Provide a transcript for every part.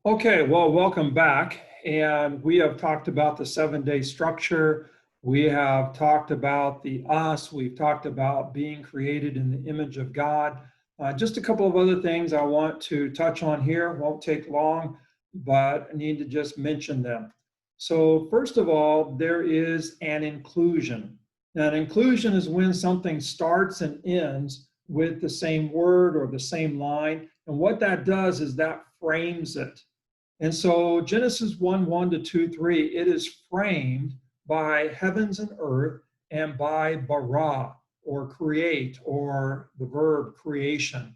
Okay, well, welcome back. And we have talked about the 7-day structure. We have talked about the us. We've talked about being created in the image of God. Just a couple of other things I want to touch on here. Won't take long, but I need to just mention them. So, first of all, there is an inclusion. Now, an inclusion is when something starts and ends with the same word or the same line. And what that does is that frames it. And so Genesis 1:1 to 2:3, it is framed by heavens and earth and by bara, or create, or the verb creation.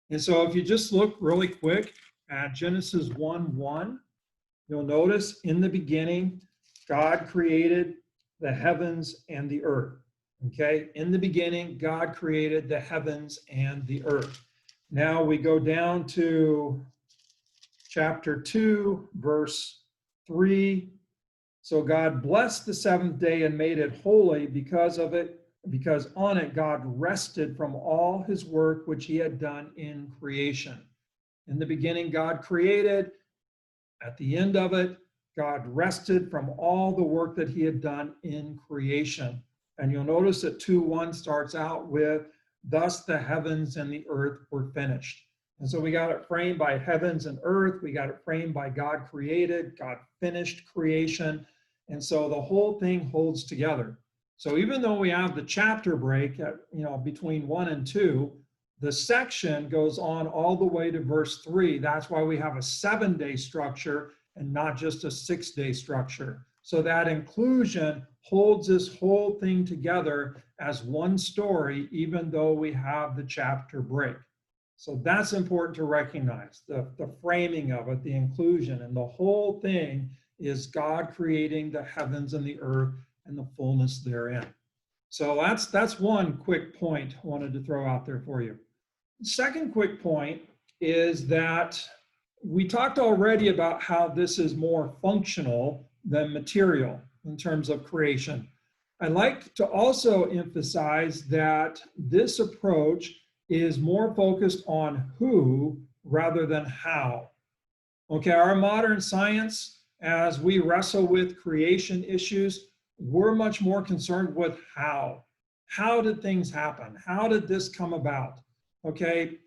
And so if you just look really quick at Genesis 1:1, you'll notice in the beginning, God created the heavens and the earth. Okay, in the beginning, God created the heavens and the earth. Now we go down to chapter 2, verse 3. So God blessed the seventh day and made it holy because on it God rested from all his work which he had done in creation. In the beginning, God created. At the end of it, God rested from all the work that he had done in creation. And you'll notice that 2:1 starts out with, thus the heavens and the earth were finished. And so we got it framed by heavens and earth. We got it framed by God created, God finished creation. And so the whole thing holds together. So even though we have the chapter break at, between 1 and 2, the section goes on all the way to verse 3. That's why we have a 7-day structure and not just a 6-day structure. So that inclusion holds this whole thing together as one story, even though we have the chapter break. So that's important to recognize, the framing of it, the inclusion, and the whole thing is God creating the heavens and the earth and the fullness therein. So that's one quick point I wanted to throw out there for you. The second quick point is that we talked already about how this is more functional than material in terms of creation. I'd like to also emphasize that this approach is more focused on who rather than how. Okay, our modern science, as we wrestle with creation issues, we're much more concerned with how. How did things happen? How did this come about? Okay,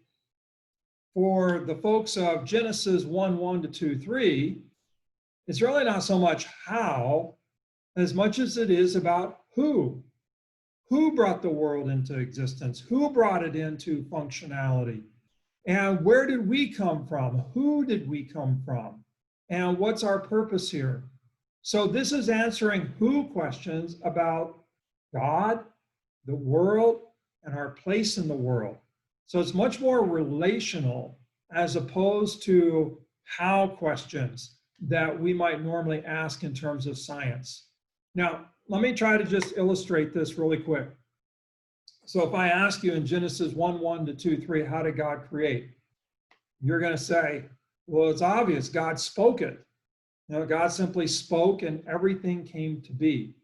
for the folks of Genesis 1:1 to 2:3, it's really not so much how as much as it is about who. Who brought the world into existence? Who brought it into functionality? And where did we come from? Who did we come from? And what's our purpose here? So this is answering who questions about God, the world, and our place in the world. So it's much more relational as opposed to how questions that we might normally ask in terms of science. Now, let me try to just illustrate this really quick. So if I ask you in Genesis 1:1 to 2:3, how did God create? You're going to say, well, it's obvious, God spoke it. God simply spoke and everything came to be.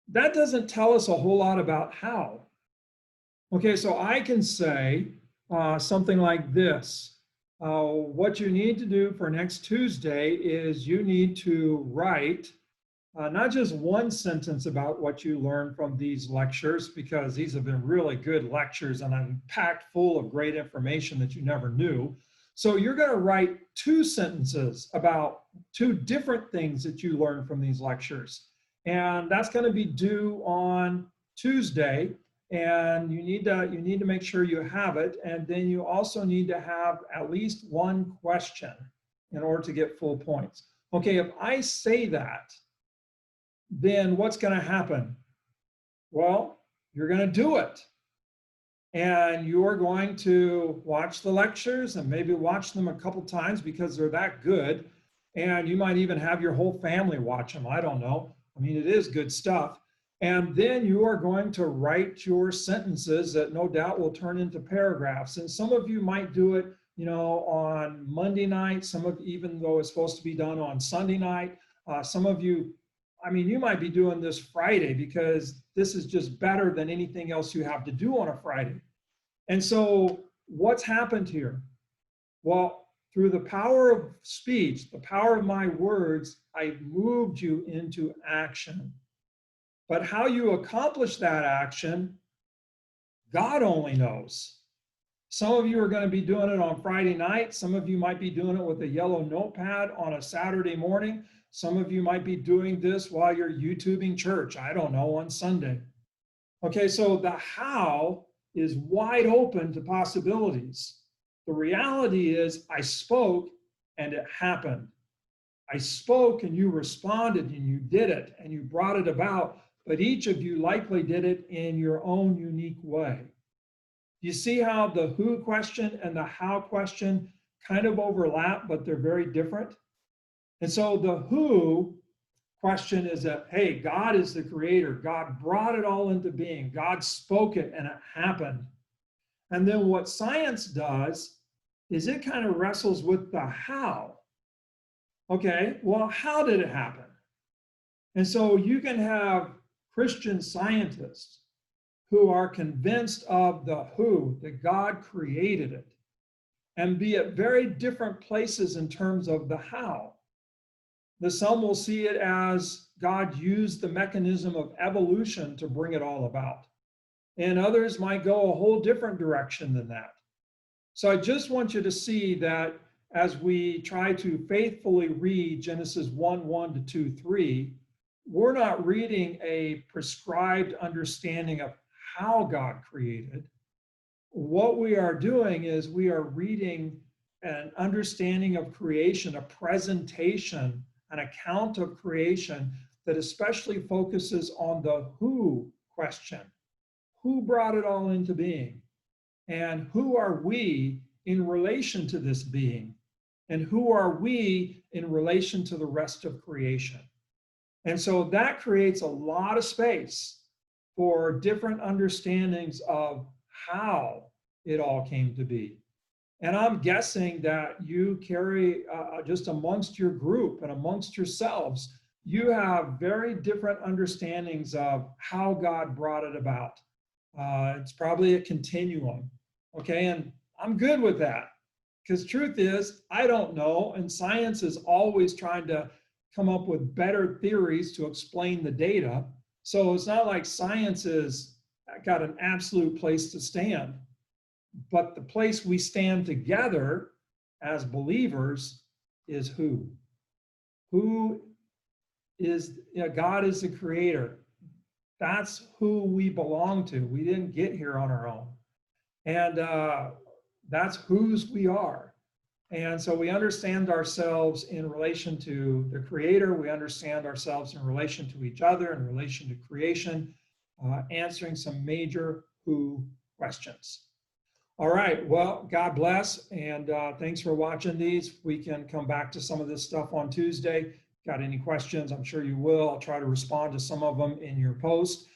That doesn't tell us a whole lot about how. Okay, so I can say something like this. What you need to do for next Tuesday is you need to write not just one sentence about what you learned from these lectures, because these have been really good lectures and I'm packed full of great information that you never knew. So you're going to write 2 sentences about 2 different things that you learned from these lectures. And that's going to be due on Tuesday. And you need to make sure you have it. And then you also need to have at least 1 question in order to get full points. Okay, if I say that, then what's going to happen? Well, you're going to do it. And you're going to watch the lectures and maybe watch them a couple times because they're that good. And you might even have your whole family watch them. I don't know. I mean, it is good stuff. And then you are going to write your sentences that no doubt will turn into paragraphs. And some of you might do it, on Monday night, even though it's supposed to be done on Sunday night. Some of you, you might be doing this Friday because this is just better than anything else you have to do on a Friday. And so what's happened here? Well, through the power of speech, the power of my words, I moved you into action. But how you accomplish that action, God only knows. Some of you are going to be doing it on Friday night. Some of you might be doing it with a yellow notepad on a Saturday morning. Some of you might be doing this while you're YouTubing church, I don't know, on Sunday. Okay, so the how is wide open to possibilities. The reality is I spoke and it happened. I spoke and you responded and you did it and you brought it about, but each of you likely did it in your own unique way. You see how the who question and the how question kind of overlap, but they're very different? And so the who question is that, hey, God is the creator. God brought it all into being. God spoke it and it happened. And then what science does is it kind of wrestles with the how. Okay, well, how did it happen? And so you can have Christian scientists who are convinced of the who, that God created it, and be at very different places in terms of the how. Some will see it as God used the mechanism of evolution to bring it all about. And others might go a whole different direction than that. So I just want you to see that as we try to faithfully read Genesis 1:1 to 2:3, we're not reading a prescribed understanding of how God created. What we are doing is we are reading an understanding of creation, a presentation, an account of creation that especially focuses on the who question. Who brought it all into being? And who are we in relation to this being? And who are we in relation to the rest of creation? And so that creates a lot of space for different understandings of how it all came to be. And I'm guessing that you carry just amongst your group and amongst yourselves, you have very different understandings of how God brought it about. It's probably a continuum, okay? And I'm good with that, because truth is, I don't know, and science is always trying to come up with better theories to explain the data. So it's not like science has got an absolute place to stand. But the place we stand together as believers is who? Who is, God is the creator. That's who we belong to. We didn't get here on our own. And that's whose we are. And so we understand ourselves in relation to the creator. We understand ourselves in relation to each other, in relation to creation, answering some major who questions. All right, well, God bless, and thanks for watching these. We can come back to some of this stuff on Tuesday. Got any questions? I'm sure you will. I'll try to respond to some of them in your post.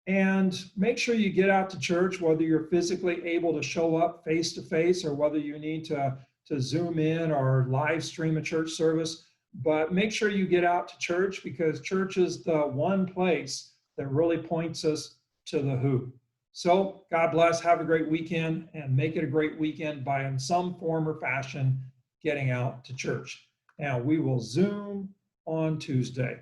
And make sure you get out to church, whether you're physically able to show up face-to-face or whether you need to Zoom in or live stream a church service. But make sure you get out to church, because church is the one place that really points us to the who. So God bless, have a great weekend, and make it a great weekend by in some form or fashion getting out to church. Now we will Zoom on Tuesday.